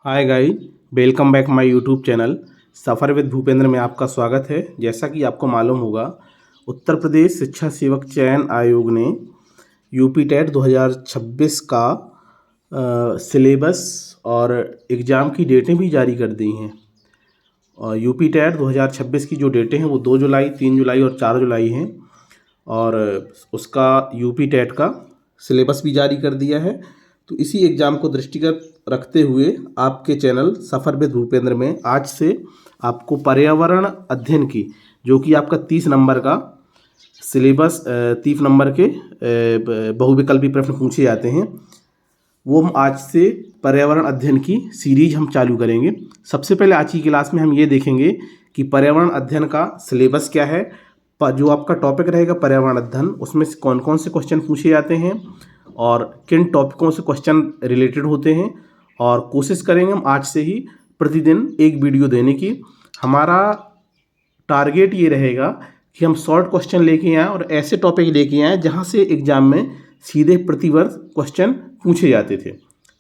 Hi guys, welcome back my YouTube channel suffer with Bhupendra में आपका स्वागत है। जैसा कि आपको मालूम होगा, उत्तर प्रदेश शिक्षा सेवक चयन आयोग ने यूपी टेट 2026 का सिलेबस और एग्ज़ाम की डेटें भी जारी कर दी हैं। और यूपी टेट 2026 की जो डेटें हैं वो 2 जुलाई, 3 जुलाई और 4 जुलाई हैं। और उसका यूपी टेट का सिलेबस भी जारी कर दिया है। तो इसी एग्ज़ाम को दृष्टिगत रखते हुए आपके चैनल सफ़र विद भूपेंद्र में आज से आपको पर्यावरण अध्ययन की, जो कि आपका 30 नंबर का सिलेबस, 30 नंबर के बहुविकल्पी प्रश्न पूछे जाते हैं, वो हम आज से पर्यावरण अध्ययन की सीरीज हम चालू करेंगे। सबसे पहले आज की क्लास में हम ये देखेंगे कि पर्यावरण अध्ययन का सिलेबस क्या है, जो आपका टॉपिक रहेगा पर्यावरण अध्ययन, उसमें से कौन कौन से क्वेश्चन पूछे जाते हैं और किन टॉपिकों से क्वेश्चन रिलेटेड होते हैं। और कोशिश करेंगे हम आज से ही प्रतिदिन एक वीडियो देने की। हमारा टारगेट ये रहेगा कि हम शॉर्ट क्वेश्चन लेके आएँ और ऐसे टॉपिक लेके आएँ जहाँ से एग्जाम में सीधे प्रतिवर्ष क्वेश्चन पूछे जाते थे।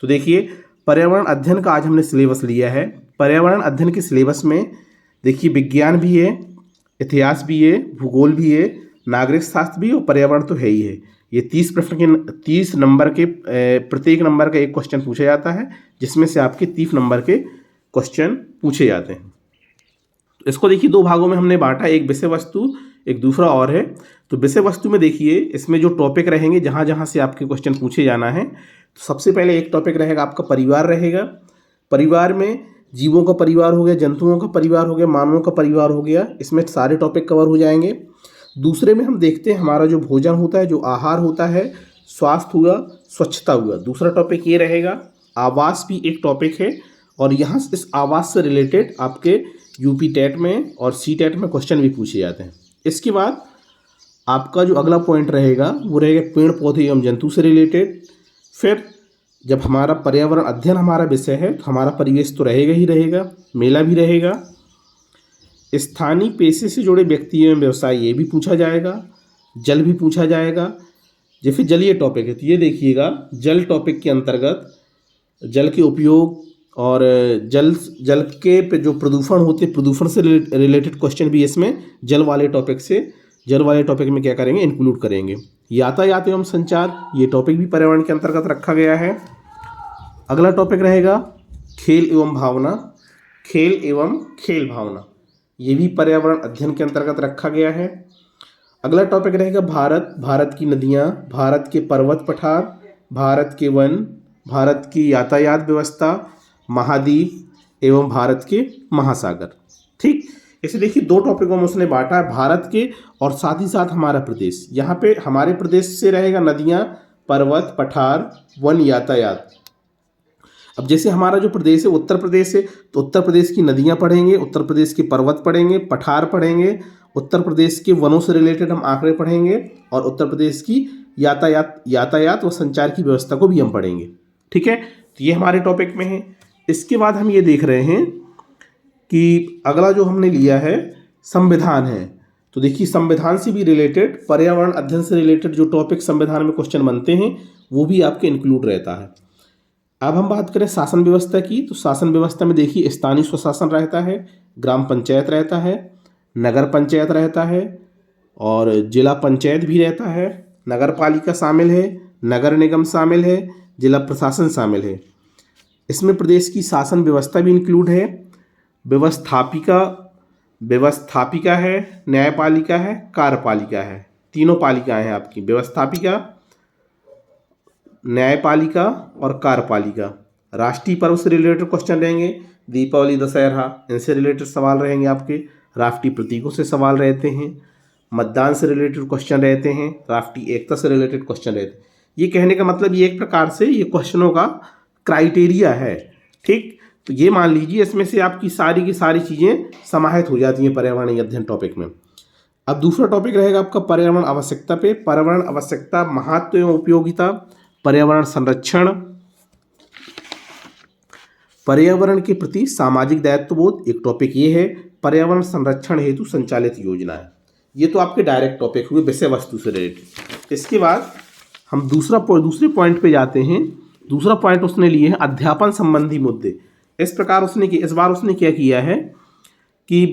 तो देखिए, पर्यावरण अध्ययन का आज हमने सिलेबस लिया है। पर्यावरण अध्ययन के सिलेबस में देखिए, विज्ञान भी है, इतिहास भी है, भूगोल भी है, नागरिक शास्त्र भी और पर्यावरण तो है ही है। ये 30 प्रश्न के 30 नंबर के प्रत्येक नंबर का एक क्वेश्चन पूछा जाता है, जिसमें से आपके 30 नंबर के क्वेश्चन पूछे जाते हैं। तो इसको देखिए, दो भागों में हमने बांटा, एक विषय वस्तु, एक दूसरा और है। तो विषय वस्तु में देखिए, इसमें जो टॉपिक रहेंगे, जहाँ जहाँ से आपके क्वेश्चन पूछे जाना है, तो सबसे पहले एक टॉपिक रहेगा आपका परिवार रहेगा। परिवार में जीवों का परिवार हो गया, जंतुओं का परिवार हो गया, मानवों का परिवार हो गया, इसमें सारे टॉपिक कवर हो जाएंगे। दूसरे में हम देखते हैं हमारा जो भोजन होता है, जो आहार होता है, स्वास्थ्य हुआ, स्वच्छता हुआ। दूसरा टॉपिक ये रहेगा। आवास भी एक टॉपिक है और यहाँ इस आवास से रिलेटेड आपके यूपी टेट में और सी टेट में क्वेश्चन भी पूछे जाते हैं। इसके बाद आपका जो अगला पॉइंट रहेगा वो रहेगा पेड़ पौधे एवं जंतु से रिलेटेड। फिर जब हमारा पर्यावरण अध्ययन हमारा विषय है, तो हमारा परिवेश तो रहेगा ही रहेगा, मेला भी रहेगा, स्थानीय पेशे से जुड़े व्यक्ति एवं व्यवसाय ये भी पूछा जाएगा, जल भी पूछा जाएगा। जैसे जलीय टॉपिक है, तो ये देखिएगा, जल टॉपिक के अंतर्गत जल के उपयोग और जल के पे जो प्रदूषण होते हैं, प्रदूषण से रिलेटेड क्वेश्चन भी इसमें जल वाले टॉपिक में क्या करेंगे, इंक्लूड करेंगे। यातायात एवं संचार, ये टॉपिक भी पर्यावरण के अंतर्गत रखा गया है। अगला टॉपिक रहेगा खेल एवं खेल भावना, ये भी पर्यावरण अध्ययन के अंतर्गत रखा गया है। अगला टॉपिक रहेगा भारत की नदियाँ, भारत के पर्वत पठार, भारत के वन, भारत की यातायात व्यवस्था, महाद्वीप एवं भारत के महासागर। ठीक, इसे देखिए, दो टॉपिकों में उसने बांटा है, भारत के और साथ ही साथ हमारा प्रदेश। यहाँ पे हमारे प्रदेश से रहेगा नदियाँ, पर्वत, पठार, वन, यातायात। अब जैसे हमारा जो प्रदेश है उत्तर प्रदेश है, तो उत्तर प्रदेश की नदियाँ पढ़ेंगे, उत्तर प्रदेश के पर्वत पढ़ेंगे, पठार पढ़ेंगे, उत्तर प्रदेश के वनों से रिलेटेड हम आंकड़े पढ़ेंगे और उत्तर प्रदेश की यातायात व संचार की व्यवस्था को भी हम पढ़ेंगे। ठीक है, तो ये हमारे टॉपिक में है। इसके बाद हम ये देख रहे हैं कि अगला जो हमने लिया है संविधान है। तो देखिए, संविधान से भी रिलेटेड, पर्यावरण अध्ययन से रिलेटेड जो टॉपिक संविधान में क्वेश्चन बनते हैं वो भी आपके इंक्लूड रहता है। अब हम बात करें शासन व्यवस्था की, तो शासन व्यवस्था में देखिए, स्थानीय स्वशासन रहता है, ग्राम पंचायत रहता है, नगर पंचायत रहता है और जिला पंचायत भी रहता है, नगर पालिका शामिल है, नगर निगम शामिल है, जिला प्रशासन शामिल है। इसमें प्रदेश की शासन व्यवस्था भी इंक्लूड है। व्यवस्थापिका है, न्यायपालिका है, कार्यपालिका है, तीनों पालिकाएं हैं आपकी, व्यवस्थापिका, न्यायपालिका और कार्यपालिका। राष्ट्रीय पर्व से रिलेटेड क्वेश्चन रहेंगे, दीपावली, दशहरा, इनसे रिलेटेड सवाल रहेंगे आपके। राष्ट्रीय प्रतीकों से सवाल रहते हैं, मतदान से रिलेटेड क्वेश्चन रहते हैं, राष्ट्रीय एकता से रिलेटेड क्वेश्चन रहते हैं। ये कहने का मतलब ये एक प्रकार से ये क्वेश्चनों का क्राइटेरिया है। ठीक, तो ये मान लीजिए, इसमें से आपकी सारी की सारी चीज़ें समाहित हो जाती हैं पर्यावरण अध्ययन टॉपिक में। अब दूसरा टॉपिक रहेगा आपका पर्यावरण आवश्यकता पे। पर्यावरण आवश्यकता, महत्व एवं उपयोगिता, पर्यावरण संरक्षण, पर्यावरण के प्रति सामाजिक दायित्वबोध, एक टॉपिक ये है। पर्यावरण संरक्षण हेतु संचालित योजनाएं, ये तो आपके डायरेक्ट टॉपिक हुए विषय वस्तु से रिलेटेड। इसके बाद हम दूसरे पॉइंट पे जाते हैं। दूसरा पॉइंट उसने लिए हैं अध्यापन संबंधी मुद्दे। इस प्रकार इस बार उसने क्या किया है कि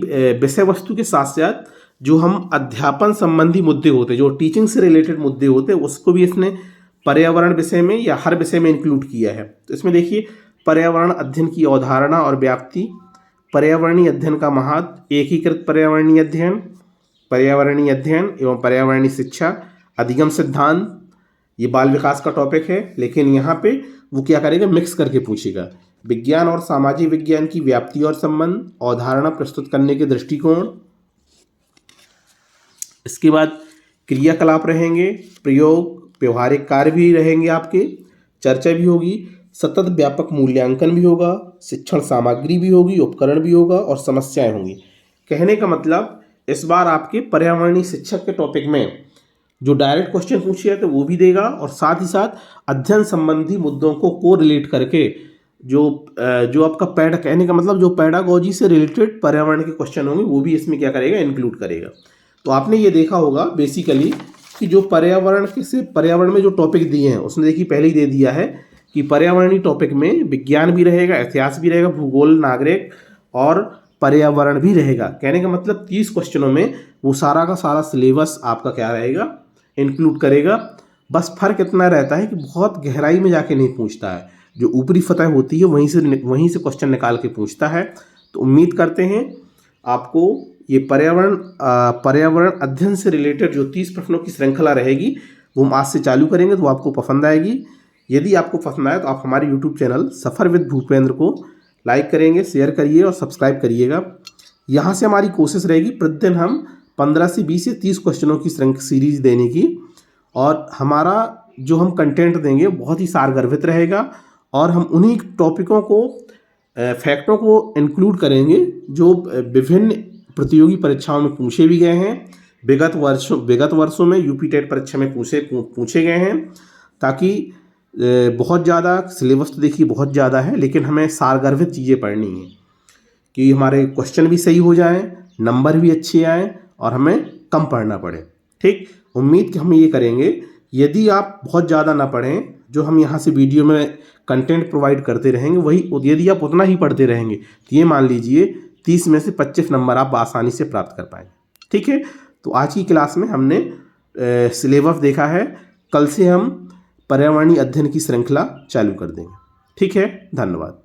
विषय वस्तु के साथ साथ जो हम अध्यापन संबंधी मुद्दे होते हैं, जो टीचिंग से रिलेटेड मुद्दे होते हैं, उसको भी इसने पर्यावरण विषय में या हर विषय में इंक्लूड किया है। तो इसमें देखिए, पर्यावरण अध्ययन की अवधारणा और व्याप्ति, पर्यावरणीय अध्ययन का महत्व, एकीकृत पर्यावरणीय अध्ययन, पर्यावरणीय अध्ययन एवं पर्यावरणीय शिक्षा, अधिगम सिद्धांत, ये बाल विकास का टॉपिक है, लेकिन यहाँ पे वो क्या करेगा, मिक्स करके पूछेगा। विज्ञान और सामाजिक विज्ञान की व्याप्ति और संबंध, अवधारणा प्रस्तुत करने के दृष्टिकोण। इसके बाद क्रियाकलाप रहेंगे, प्रयोग, व्यवहारिक कार्य भी रहेंगे, आपके चर्चा भी होगी, सतत व्यापक मूल्यांकन भी होगा, शिक्षण सामग्री भी होगी, उपकरण भी होगा और समस्याएं होंगी। कहने का मतलब इस बार आपके पर्यावरणीय शिक्षक के टॉपिक में जो डायरेक्ट क्वेश्चन पूछे जाते वो भी देगा, और साथ ही साथ अध्ययन संबंधी मुद्दों को कोरिलेट करके जो आपका कहने का मतलब जो पैडागोजी से रिलेटेड पर्यावरण के क्वेश्चन होंगे वो भी इसमें क्या करेगा, इंक्लूड करेगा। तो आपने ये देखा होगा बेसिकली कि जो पर्यावरण में जो टॉपिक दिए हैं उसने देखिए पहले ही दे दिया है कि पर्यावरणीय टॉपिक में विज्ञान भी रहेगा, इतिहास भी रहेगा, भूगोल, नागरिक और पर्यावरण भी रहेगा। कहने का मतलब 30 क्वेश्चनों में वो सारा का सारा सिलेबस आपका क्या रहेगा, इंक्लूड करेगा। बस फर्क इतना रहता है कि बहुत गहराई में जाके नहीं पूछता है, जो ऊपरी सतह होती है वहीं से क्वेश्चन निकाल के पूछता है। तो उम्मीद करते हैं आपको ये पर्यावरण अध्ययन से रिलेटेड जो 30 प्रश्नों की श्रृंखला रहेगी वो हम आज से चालू करेंगे, तो आपको पसंद आएगी। यदि आपको पसंद आए तो आप हमारे YouTube channel suffer with Bhupendra को लाइक करेंगे, शेयर करिए और सब्सक्राइब करिएगा। यहाँ से हमारी कोशिश रहेगी प्रतिदिन हम 15 से 20 से 30 क्वेश्चनों की सीरीज देने की, और हमारा जो हम कंटेंट देंगे बहुत ही सारगर्भित रहेगा, और हम उन्हीं टॉपिकों को, फैक्टों को इंक्लूड करेंगे जो विभिन्न प्रतियोगी परीक्षाओं में पूछे भी गए हैं, विगत वर्षों में यूपी टेट परीक्षा में पूछे गए हैं, ताकि बहुत ज़्यादा सिलेबस तो देखिए बहुत ज़्यादा है, लेकिन हमें सारगर्भित चीज़ें पढ़नी है कि हमारे क्वेश्चन भी सही हो जाएं, नंबर भी अच्छे आएँ और हमें कम पढ़ना पड़े। ठीक, उम्मीद कि हम ये करेंगे। यदि आप बहुत ज़्यादा ना पढ़ें, जो हम यहाँ से वीडियो में कंटेंट प्रोवाइड करते रहेंगे वही, यदि आप उतना ही पढ़ते रहेंगे तो ये मान लीजिए 30 में से 25 नंबर आप आसानी से प्राप्त कर पाएंगे। ठीक है, तो आज की क्लास में हमने सिलेबस देखा है, कल से हम पर्यावरणीय अध्ययन की श्रृंखला चालू कर देंगे। ठीक है, धन्यवाद।